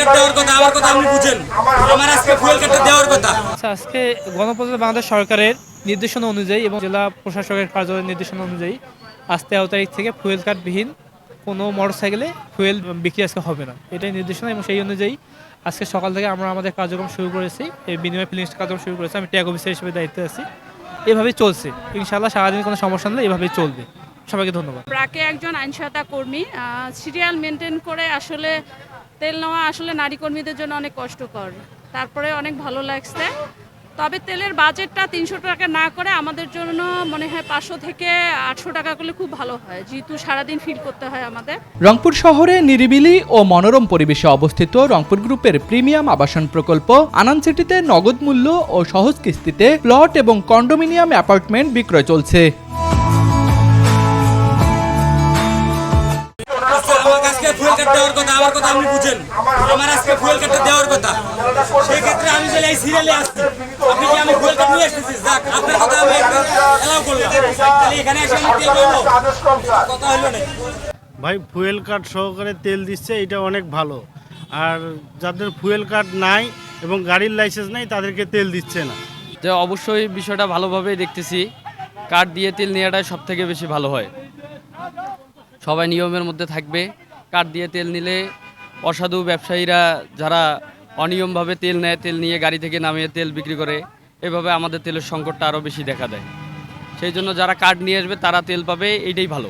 Card দেওয়ার কথা, আমার কথা আপনি বুঝেন। আমার আজকে ফুয়েল কার্ডটা দেওয়ার কথা। আচ্ছা, আজকে গণপ্রজাতন্ত্রী বাংলাদেশ সরকারের নির্দেশনা অনুযায়ী এবং জেলা প্রশাসকের কার্যালয়ের নির্দেশনা অনুযায়ী আজ 13 তারিখ থেকে ফুয়েল কার্ডবিহীন কোনো মোটরসাইকেলে ফুয়েল বিক্রি আজকে হবে না, এটাই নির্দেশনা। এবং সেই অনুযায়ী আজকে সকাল থেকে আমরা আমাদের কার্যক্রম শুরু করেছি, এই বিনিময় ফিলিংস কার্যক্রম শুরু করেছি। আমি ট্যাগ অফিসার হিসেবে দায়িত্বে আছি। এভাবেই চলছে, ইনশাআল্লাহ সারাদিন কোনো সমস্যা নেই, এভাবেই চলবে। সবাইকে ধন্যবাদ। প্রাকে একজন আইন সহায়তা কর্মী, সিরিয়াল মেনটেন করে আসলে তেল নেওয়া আসলে নারী কর্মীদের জন্য অনেক কষ্টকর। তারপরে অনেক ভালো লাগছে। তবে তেলের বাজেটটা 300 টাকা না করে আমাদের জন্য মনে হয় 500 থেকে 800 টাকা করলে খুব ভালো হয়, যেহেতু সারাদিন ফিল করতে হয় আমাদের। রংপুর শহরে নিরিবিলি ও মনোরম পরিবেশে অবস্থিত রংপুর গ্রুপের প্রিমিয়াম আবাসন প্রকল্প আনান সিটিতে নগদ মূল্য ও সহজ কিস্তিতে প্লট এবং কন্ডোমিনিয়াম অ্যাপার্টমেন্ট বিক্রয় চলছে। আজকে ফুয়েল কার্ড দেওয়ার কথা, আমার কথা আপনি বুঝেন। আমার আজকে ফুয়েল কার্ডটা দেওয়ার কথা। সেই ক্ষেত্রে আমি যে এই সিরিয়ালে আসছি, আপনি কি আমি ফুয়েল কার্ড নিয়ে আসতেছি, যাক আপনার কথা আমি এলাও করলাম। তাহলে এখানে এসে আমি তেল পাবো, কথা হইলো না। ভাই ফুয়েল কার্ড সহকারে তেল দিচ্ছে, এটা অনেক ভালো। আর যাদের ফুয়েল কার্ড নাই এবং গাড়ির লাইসেন্স নাই তাদেরকে তেল দিচ্ছে না। যে অবশ্যই বিষয়টা ভালোভাবেই দেখতেছি, কার্ড দিয়ে তেল নেওয়াটাই সব থেকে বেশি ভালো হয়। সবাই নিয়মের মধ্যে থাকবে। কার্ড দিয়ে তেল নিলে অসাধু ব্যবসায়ীরা যারা অনিয়মভাবে তেল নেয়, তেল নিয়ে গাড়ি থেকে নামিয়ে তেল বিক্রি করে, এভাবে আমাদের তেলের সংকটটা আরও বেশি দেখা দেয়। সেই জন্য যারা কার্ড নিয়ে আসবে তারা তেল পাবে, এইটাই ভালো।